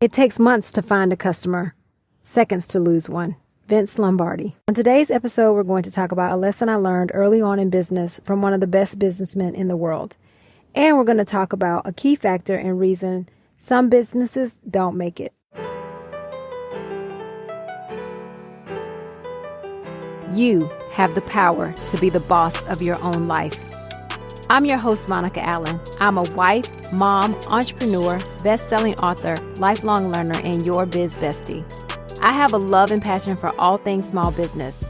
It takes months to find a customer, seconds to lose one. Vince Lombardi. On today's episode, we're going to talk about a lesson I learned early on in business from one of the best businessmen in the world. And we're going to talk about a key factor and reason some businesses don't make it. You have the power to be the boss of your own life. I'm your host, Monica Allen. I'm a wife, mom, entrepreneur, best-selling author, lifelong learner, and your biz bestie. I have a love and passion for all things small business.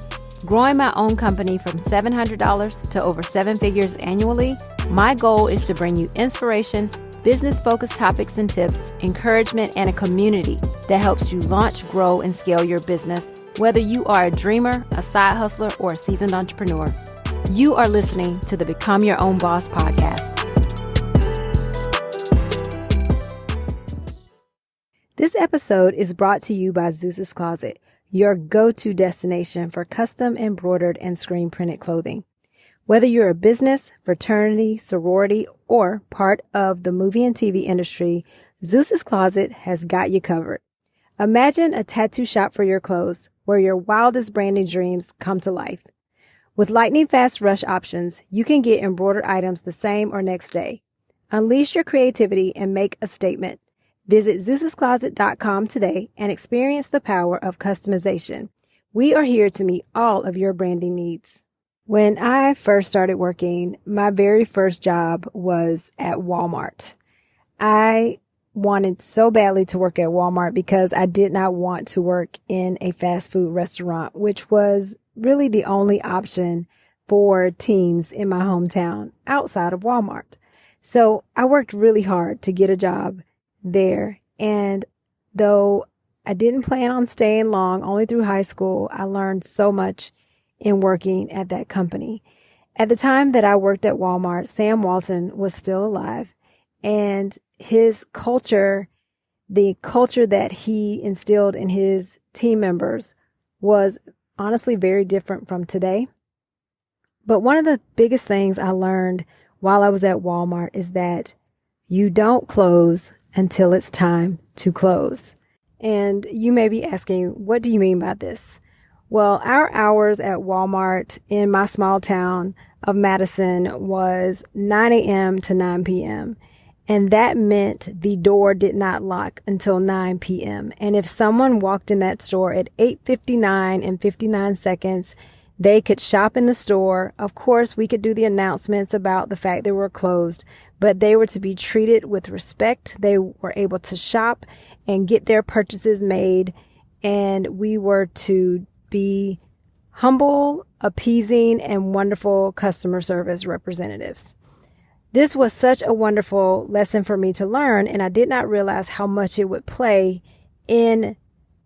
Growing my own company from $700 to over 7 figures annually, my goal is to bring you inspiration, business-focused topics and tips, encouragement, and a community that helps you launch, grow, and scale your business, whether you are a dreamer, a side hustler, or a seasoned entrepreneur. You are listening to the Become Your Own Boss podcast. This episode is brought to you by Zeus's Closet, your go-to destination for custom embroidered and screen printed clothing. Whether you're a business, fraternity, sorority, or part of the movie and TV industry, Zeus's Closet has got you covered. Imagine a tattoo shop for your clothes where your wildest branding dreams come to life. With lightning-fast rush options, you can get embroidered items the same or next day. Unleash your creativity and make a statement. Visit Zeus'sCloset.com today and experience the power of customization. We are here to meet all of your branding needs. When I first started working, my very first job was at Walmart. I wanted so badly to work at Walmart because I did not want to work in a fast food restaurant, which was really the only option for teens in my hometown outside of Walmart. So I worked really hard to get a job there. And though I didn't plan on staying long, only through high school, I learned so much in working at that company. At the time that I worked at Walmart, Sam Walton was still alive, and his culture, the culture that he instilled in his team members, was honestly very different from today. But one of the biggest things I learned while I was at Walmart is that you don't close until it's time to close. And you may be asking, what do you mean by this? Well, our hours at Walmart in my small town of Madison was 9 a.m. to 9 p.m. And that meant the door did not lock until 9 p.m. And if someone walked in that store at 8:59 and 59 seconds, they could shop in the store. Of course, we could do the announcements about the fact they were closed, but they were to be treated with respect. They were able to shop and get their purchases made. And we were to be humble, appeasing, and wonderful customer service representatives. This was such a wonderful lesson for me to learn, and I did not realize how much it would play in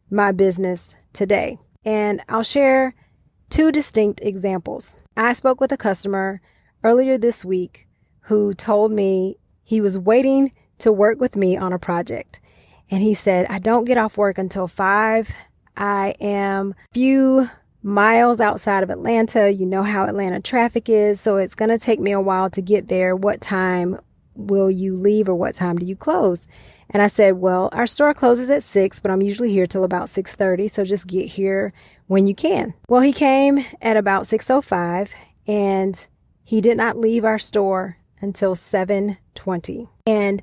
my business today. And I'll share 2 distinct examples. I spoke with a customer earlier this week who told me he was waiting to work with me on a project. And he said, I don't get off work until 5. I am a few miles outside of Atlanta. You know how Atlanta traffic is, so it's going to take me a while to get there. What time will you leave, or what time do you close? And I said, well, our store closes at 6, but I'm usually here till about 6:30, so just get here when you can. Well, he came at about 6:05, and he did not leave our store until 7:20. And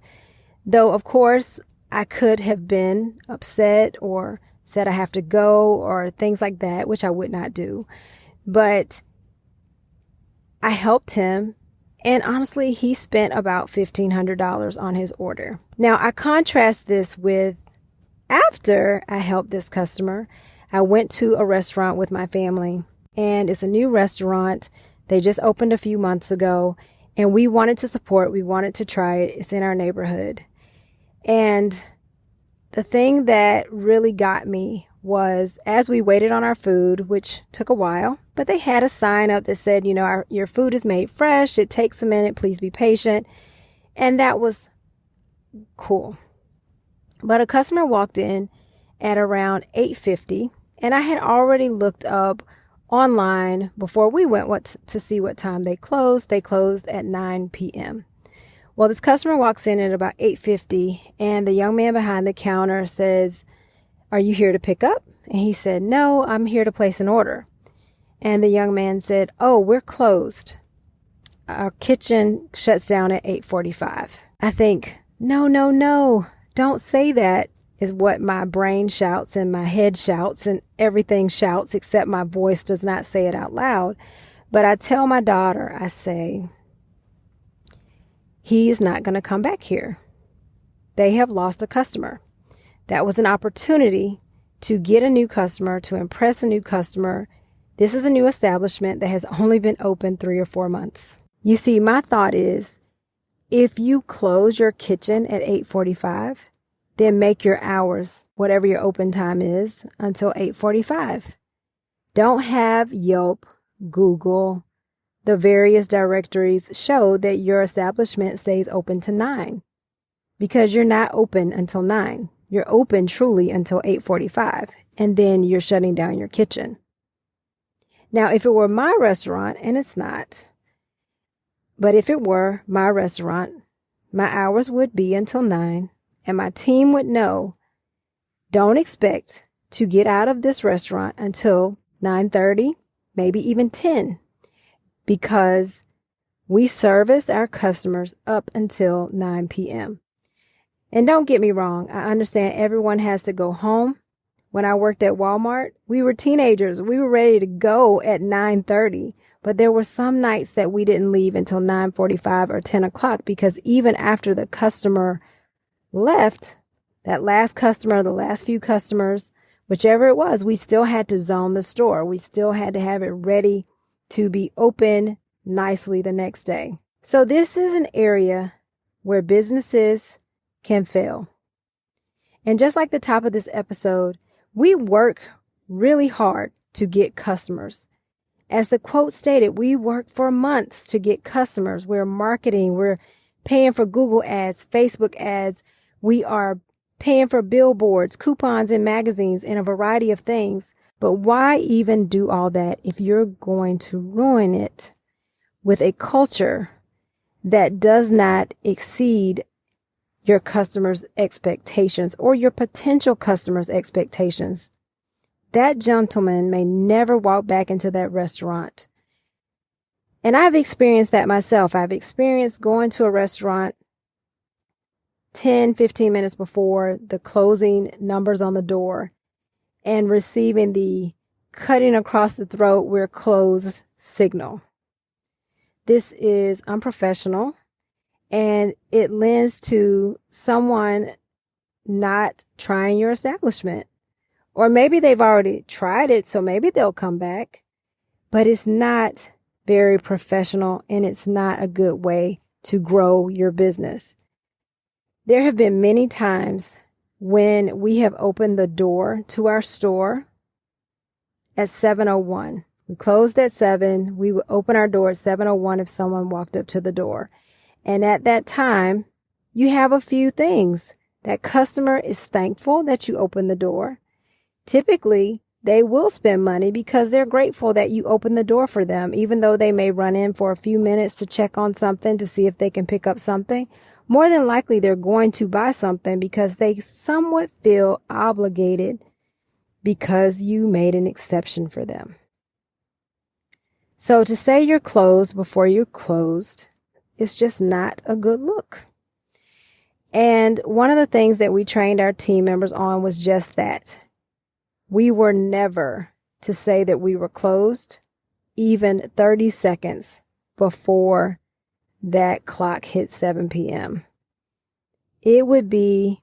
though, of course, I could have been upset or said I have to go or things like that, which I would not do. But I helped him, and honestly, he spent about $1,500 on his order. Now, I contrast this with after I helped this customer, I went to a restaurant with my family, and it's a new restaurant. They just opened a few months ago, and we wanted to support, we wanted to try it. It's in our neighborhood. And the thing that really got me was as we waited on our food, which took a while, but they had a sign up that said, your food is made fresh. It takes a minute. Please be patient. And that was cool. But a customer walked in at around 8:50, and I had already looked up online before we went to see what time they closed. They closed at 9 p.m. Well, this customer walks in at about 8:50, and the young man behind the counter says, "Are you here to pick up?" And he said, "No, I'm here to place an order." And the young man said, "Oh, we're closed. Our kitchen shuts down at 8:45. I think, no, don't say that, is what my brain shouts and my head shouts and everything shouts, except my voice does not say it out loud. But I tell my daughter, I say, he is not going to come back here. They have lost a customer. That was an opportunity to get a new customer, to impress a new customer. This is a new establishment that has only been open 3 or 4 months. You see, my thought is, if you close your kitchen at 8:45, then make your hours, whatever your open time is, until 8:45. Don't have Yelp, Google, the various directories show that your establishment stays open to 9, because you're not open until 9. You're open truly until 8:45, and then you're shutting down your kitchen. Now, if it were my restaurant, and it's not, but if it were my restaurant, my hours would be until 9, and my team would know, don't expect to get out of this restaurant until 9:30, maybe even 10, because we service our customers up until 9 p.m. And don't get me wrong, I understand everyone has to go home. When I worked at Walmart, we were teenagers. We were ready to go at 9:30, but there were some nights that we didn't leave until 9:45 or 10 o'clock, because even after the customer left, that last customer, the last few customers, whichever it was, we still had to zone the store. We still had to have it ready to be open nicely the next day. So this is an area where businesses can fail. And just like the top of this episode, we work really hard to get customers. As the quote stated, we work for months to get customers. We're marketing. We're paying for Google ads, Facebook ads. We are paying for billboards, coupons, and magazines, and a variety of things. But why even do all that if you're going to ruin it with a culture that does not exceed your customers' expectations or your potential customers' expectations? That gentleman may never walk back into that restaurant. And I've experienced that myself. I've experienced going to a restaurant 10, 15 minutes before the closing numbers on the door and receiving the cutting across the throat, we're closed signal. This is unprofessional, and it lends to someone not trying your establishment. Or maybe they've already tried it, so maybe they'll come back. But it's not very professional, and it's not a good way to grow your business. There have been many times when we have opened the door to our store at 7:01. We closed at 7. We would open our door at 7:01 if someone walked up to the door. And at that time, you have a few things. That customer is thankful that you opened the door. Typically, they will spend money because they're grateful that you opened the door for them, even though they may run in for a few minutes to check on something to see if they can pick up something. More than likely, they're going to buy something because they somewhat feel obligated because you made an exception for them. So to say you're closed before you're closed is just not a good look. And one of the things that we trained our team members on was just that. We were never to say that we were closed even 30 seconds before that clock hit 7 p.m. It would be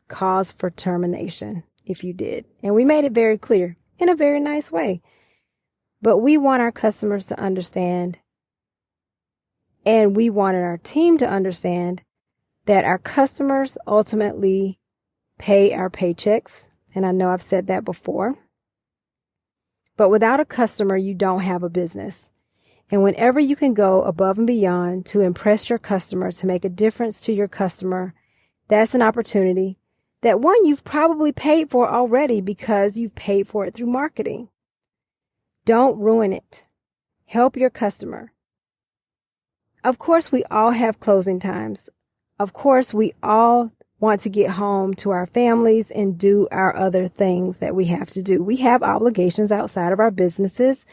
cause for termination if you did. And we made it very clear in a very nice way. But we want our customers to understand, and we wanted our team to understand, that our customers ultimately pay our paychecks. And I know I've said that before. But without a customer, you don't have a business. And whenever you can go above and beyond to impress your customer, to make a difference to your customer, that's an opportunity that, one, you've probably paid for already because you've paid for it through marketing. Don't ruin it. Help your customer. Of course, we all have closing times. Of course, we all want to get home to our families and do our other things that we have to do. We have obligations outside of our businesses.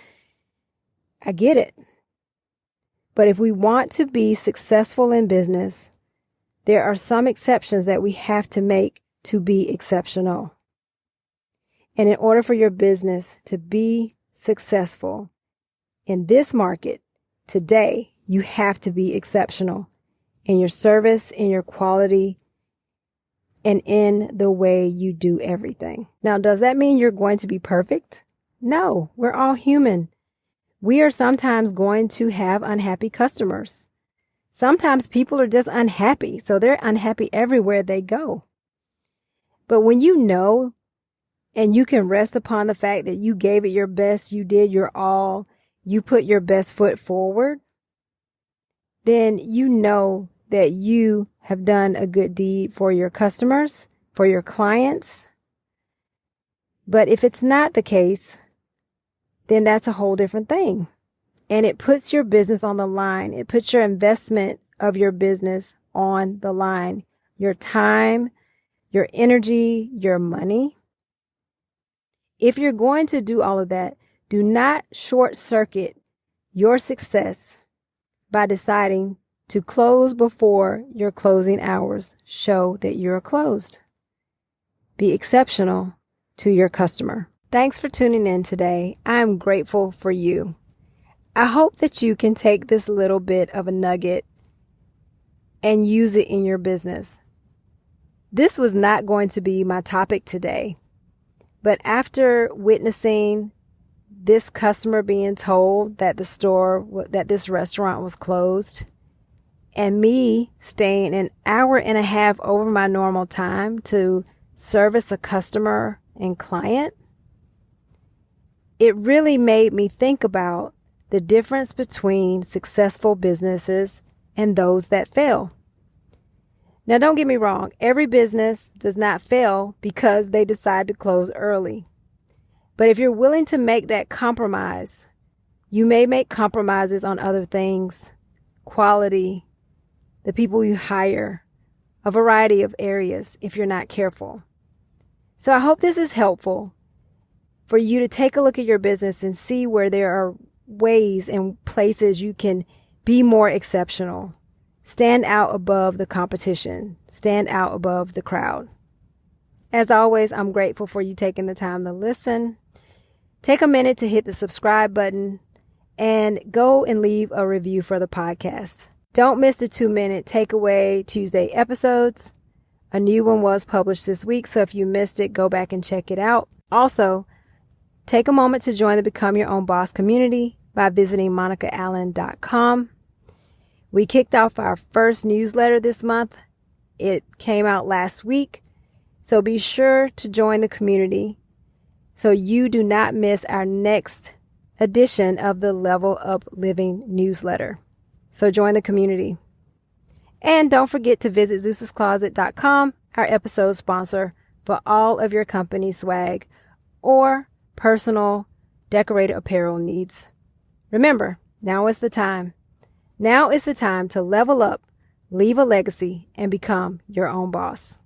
I get it. But if we want to be successful in business, there are some exceptions that we have to make to be exceptional. And in order for your business to be successful in this market today, you have to be exceptional in your service, in your quality, and in the way you do everything. Now, does that mean you're going to be perfect? No, we're all human. We are sometimes going to have unhappy customers. Sometimes people are just unhappy, so they're unhappy everywhere they go. But when you know and you can rest upon the fact that you gave it your best, you did your all, you put your best foot forward, then you know that you have done a good deed for your customers, for your clients. But if it's not the case, then that's a whole different thing. And it puts your business on the line. It puts your investment of your business on the line. Your time, your energy, your money. If you're going to do all of that, do not short circuit your success by deciding to close before your closing hours show that you're closed. Be exceptional to your customer. Thanks for tuning in today. I'm grateful for you. I hope that you can take this little bit of a nugget and use it in your business. This was not going to be my topic today, but after witnessing this customer being told that this restaurant was closed, and me staying an hour and a half over my normal time to service a customer and client, it really made me think about the difference between successful businesses and those that fail. Now, don't get me wrong. Every business does not fail because they decide to close early. But if you're willing to make that compromise, you may make compromises on other things, quality, the people you hire, a variety of areas if you're not careful. So I hope this is helpful for you to take a look at your business and see where there are ways and places you can be more exceptional. Stand out above the competition. Stand out above the crowd. As always, I'm grateful for you taking the time to listen. Take a minute to hit the subscribe button and go and leave a review for the podcast. Don't miss the 2-minute takeaway Tuesday episodes. A new one was published this week, so if you missed it, go back and check it out. Also, take a moment to join the Become Your Own Boss community by visiting monicaallen.com. We kicked off our first newsletter this month. It came out last week, so be sure to join the community so you do not miss our next edition of the Level Up Living newsletter. So join the community. And don't forget to visit Zeus'sCloset.com, our episode sponsor, for all of your company swag or personal decorated apparel needs. Remember, now is the time. Now is the time to level up, leave a legacy, and become your own boss.